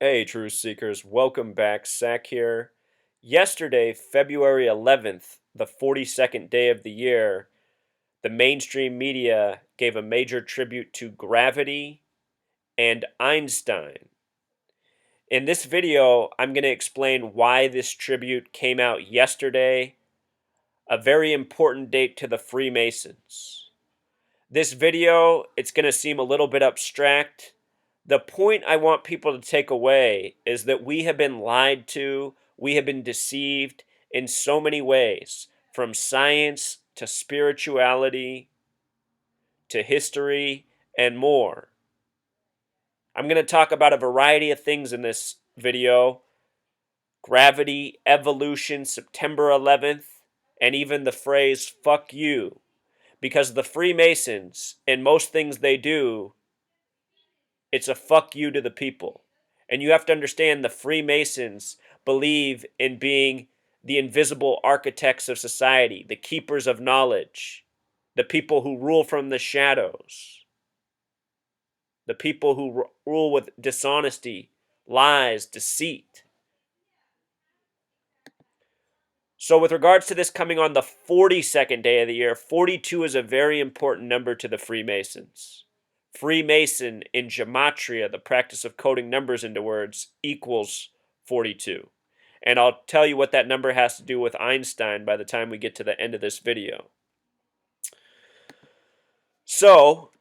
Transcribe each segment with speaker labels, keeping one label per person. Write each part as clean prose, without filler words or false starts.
Speaker 1: Hey, truth seekers, welcome back. Sack here. Yesterday, February 11th, the 42nd day of the year, the mainstream media gave a major tribute to gravity and Einstein. In this video, I'm going to explain why this tribute came out yesterday, a very important date to the Freemasons. This video, it's going to seem a little bit abstract. The point I want people to take away is that we have been lied to, we have been deceived in so many ways, from science to spirituality to history and more. I'm going to talk about a variety of things in this video: gravity, evolution, September 11th, and even the phrase fuck you. Because the Freemasons, in most things they do, it's a fuck you to the people. And you have to understand the Freemasons believe in being the invisible architects of society, the keepers of knowledge, the people who rule from the shadows, the people who rule with dishonesty, lies, deceit. So, with regards to this coming on the 42nd day of the year, 42 is a very important number to the Freemasons. Freemason in gematria, the practice of coding numbers into words, equals 42. And I'll tell you what that number has to do with Einstein by the time we get to the end of this video. So,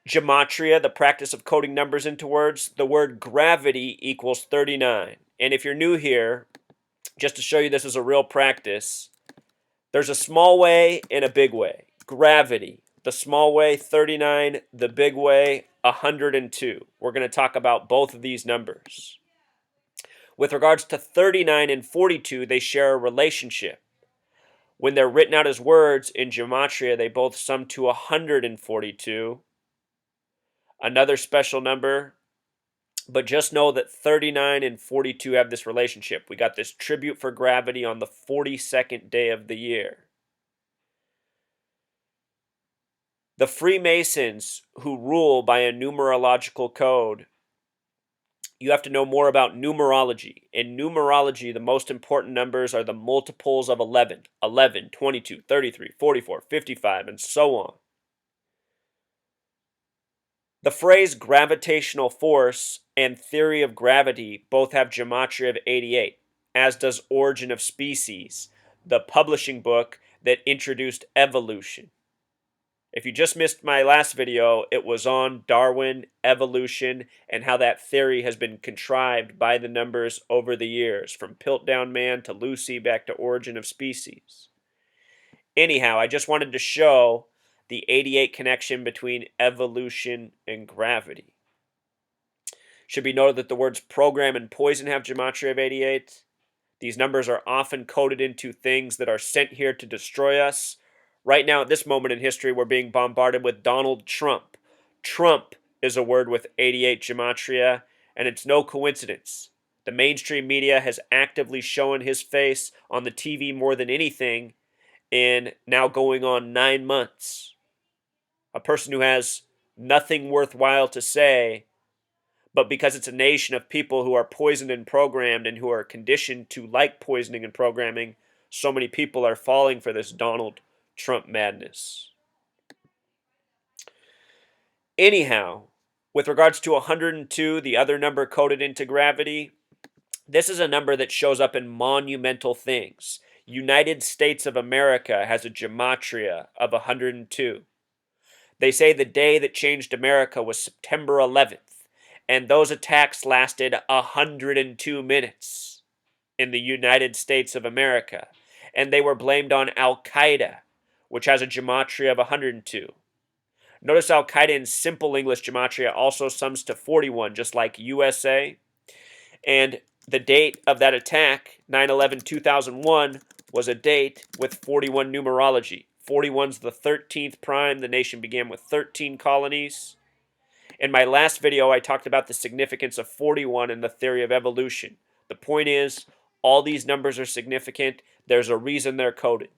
Speaker 1: gematria, the practice of coding numbers into words, the word gravity equals 39. And if you're new here, just to show you this is a real practice, there's a small way and a big way. Gravity, the small way, 39, the big way, 102. We're going to talk about both of these numbers. With regards to 39 and 42, they share a relationship. When they're written out as words in gematria, they both sum to 142. Another special number, but just know that 39 and 42 have this relationship. We got this tribute for gravity on the 42nd day of the year. The Freemasons, who rule by a numerological code, you have to know more about numerology. In numerology, the most important numbers are the multiples of 11, 11, 22, 33, 44, 55, and so on. The phrase gravitational force and theory of gravity both have gematria of 88, as does Origin of Species, the publishing book that introduced evolution. If you just missed my last video, it was on Darwin, evolution, and how that theory has been contrived by the numbers over the years, from Piltdown Man to Lucy back to Origin of Species. Anyhow, I just wanted to show the 88 connection between evolution and gravity. Should be noted that the words program and poison have gematria of 88. These numbers are often coded into things that are sent here to destroy us. Right now, at this moment in history, we're being bombarded with Donald Trump. Trump is a word with 88 gematria, and it's no coincidence. The mainstream media has actively shown his face on the TV more than anything in now going on 9 months. A person who has nothing worthwhile to say, but because it's a nation of people who are poisoned and programmed and who are conditioned to like poisoning and programming, so many people are falling for this Donald Trump madness. Anyhow, with regards to 102, the other number coded into gravity, this is a number that shows up in monumental things. United States of America has a gematria of 102. They say the day that changed America was September 11th, and those attacks lasted 102 minutes in the United States of America, and they were blamed on Al-Qaeda, which has a gematria of 102. Notice Al-Qaeda in simple English gematria also sums to 41, just like USA. And the date of that attack, 9/11/2001, was a date with 41 numerology. 41's the 13th prime. The nation began with 13 colonies. In my last video, I talked about the significance of 41 in the theory of evolution. The point is, all these numbers are significant. There's a reason they're coded.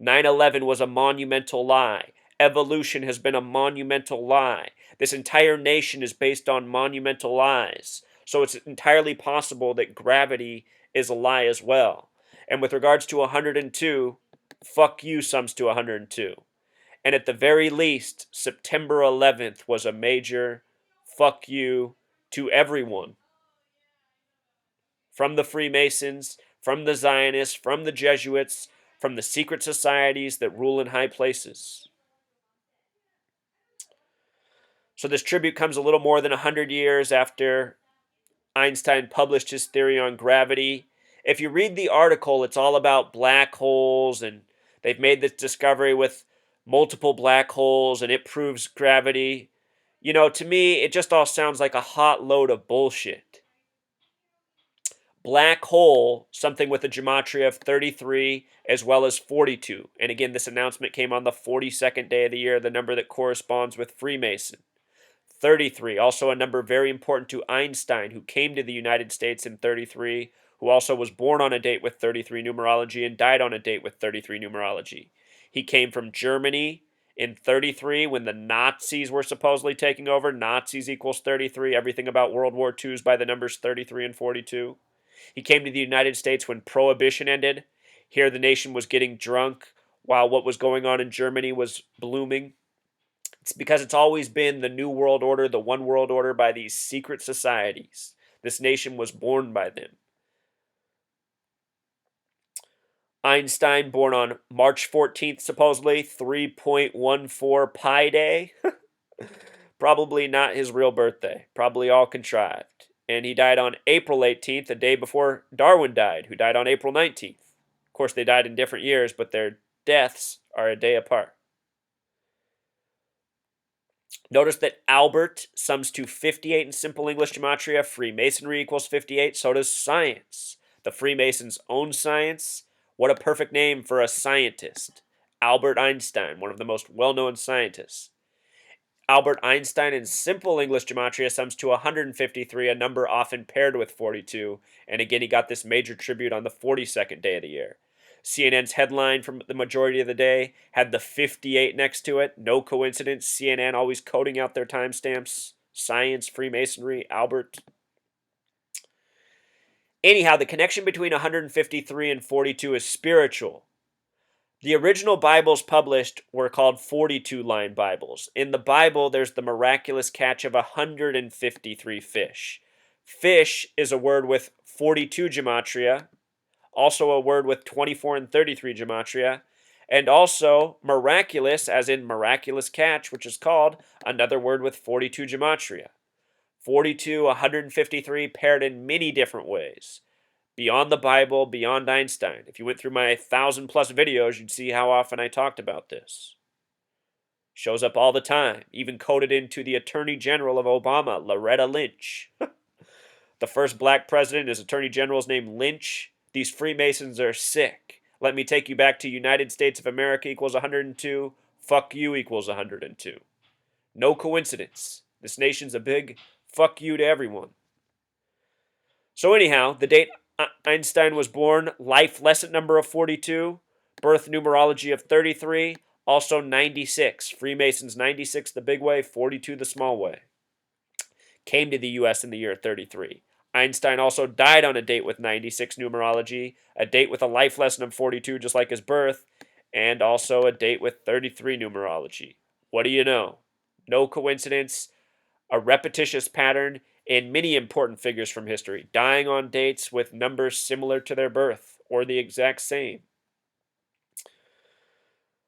Speaker 1: 9/11 was a monumental lie. Evolution has been a monumental lie. This entire nation is based on monumental lies. So it's entirely possible that gravity is a lie as well. And with regards to 102, fuck you sums to 102. And at the very least, September 11th was a major fuck you to everyone. From the Freemasons, from the Zionists, from the Jesuits, from the secret societies that rule in high places. So this tribute comes a little more than 100 years after Einstein published his theory on gravity. If you read the article, it's all about black holes, and they've made this discovery with multiple black holes, and it proves gravity. You know, to me, it just all sounds like a hot load of bullshit. Black hole, something with a gematria of 33 as well as 42. And again, this announcement came on the 42nd day of the year, the number that corresponds with Freemason. 33, also a number very important to Einstein, who came to the United States in 33, who also was born on a date with 33 numerology and died on a date with 33 numerology. He came from Germany in 33 when the Nazis were supposedly taking over. Nazis equals 33. Everything about World War II is by the numbers 33 and 42. He came to the United States when Prohibition ended. Here the nation was getting drunk while what was going on in Germany was blooming. It's because it's always been the New World Order, the One World Order by these secret societies. This nation was born by them. Einstein, born on March 14th, supposedly, 3.14 Pi Day. Probably not his real birthday. Probably all contrived. And he died on April 18th, a day before Darwin died, who died on April 19th. Of course, they died in different years, but their deaths are a day apart. Notice that Albert sums to 58 in simple English gematria. Freemasonry equals 58. So does science. The Freemasons own science. What a perfect name for a scientist. Albert Einstein, one of the most well-known scientists. Albert Einstein in simple English gematria sums to 153, a number often paired with 42. And again, he got this major tribute on the 42nd day of the year. CNN's headline from the majority of the day had the 58 next to it. No coincidence. CNN always coding out their timestamps. Science, Freemasonry, Albert. Anyhow, the connection between 153 and 42 is spiritual. The original Bibles published were called 42-line Bibles. In the Bible, there's the miraculous catch of 153 fish. Fish is a word with 42 gematria, also a word with 24 and 33 gematria, and also miraculous, as in miraculous catch, which is called another word with 42 gematria. 42, 153 paired in many different ways. Beyond the Bible, beyond Einstein. If you went through my 1,000+ videos, you'd see how often I talked about this. Shows up all the time, even coded into the Attorney General of Obama, Loretta Lynch. The first black president, his Attorney General is named Lynch. These Freemasons are sick. Let me take you back to United States of America equals 102. Fuck you equals 102. No coincidence. This nation's a big fuck you to everyone. So anyhow, the date Einstein was born, life lesson number of 42, birth numerology of 33, also 96. Freemasons 96 the big way, 42 the small way. Came to the U.S. in the year 33. Einstein also died on a date with 96 numerology, a date with a life lesson of 42 just like his birth, and also a date with 33 numerology. What do you know? No coincidence, a repetitious pattern in many important figures from history, dying on dates with numbers similar to their birth or the exact same.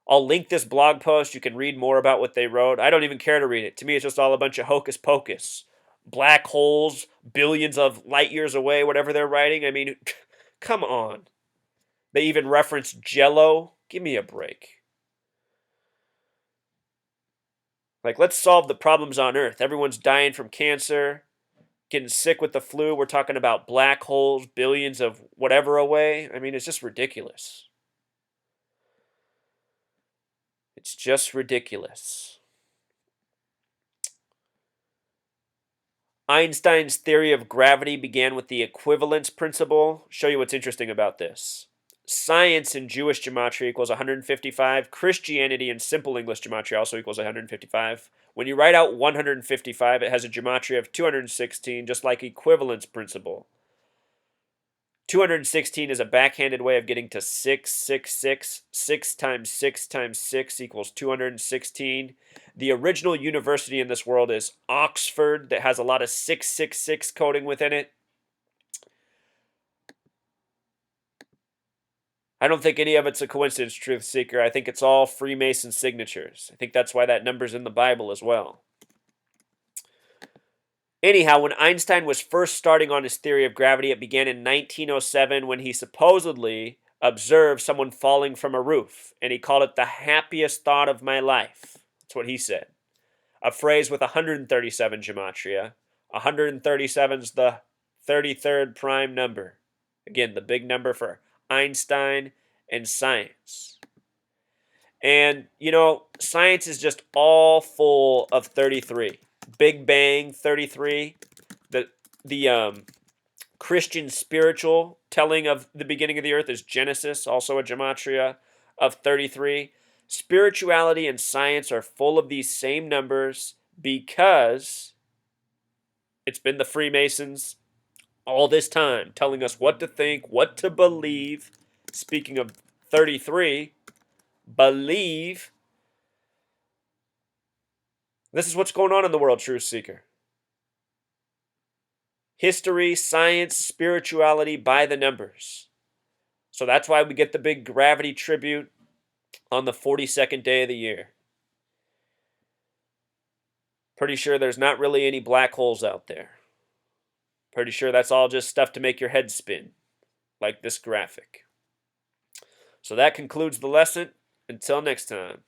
Speaker 1: I'll link this blog post. You can read more about what they wrote. I don't even care to read it. To me, it's just all a bunch of hocus pocus. Black holes, billions of light years away, whatever they're writing. I mean, come on. They even reference Jello. Give me a break. Like, let's solve the problems on Earth. Everyone's dying from cancer, getting sick with the flu. We're talking about black holes, billions of whatever away. I mean, it's just ridiculous. It's just ridiculous. Einstein's theory of gravity began with the equivalence principle. Show you what's interesting about this. Science in Jewish gematria equals 155. Christianity in simple English gematria also equals 155. When you write out 155, it has a gematria of 216, just like equivalence principle. 216 is a backhanded way of getting to 666. 6 times 6 times 6 equals 216. The original university in this world is Oxford, that has a lot of 666 coding within it. I don't think any of it's a coincidence, Truth Seeker. I think it's all Freemason signatures. I think that's why that number's in the Bible as well. Anyhow, when Einstein was first starting on his theory of gravity, it began in 1907 when he supposedly observed someone falling from a roof, and he called it the happiest thought of my life. That's what he said. A phrase with 137 gematria. 137 is the 33rd prime number. Again, the big number for Einstein and science. And, science is just all full of 33. Big Bang, 33. The Christian spiritual telling of the beginning of the earth is Genesis, also a gematria of 33. Spirituality and science are full of these same numbers because it's been the Freemasons all this time telling us what to think, what to believe. Speaking of 33, believe. This is what's going on in the world, Truth Seeker. History, science, spirituality by the numbers. So that's why we get the big gravity tribute on the 42nd day of the year. Pretty sure there's not really any black holes out there. Pretty sure that's all just stuff to make your head spin, like this graphic. So that concludes the lesson. Until next time.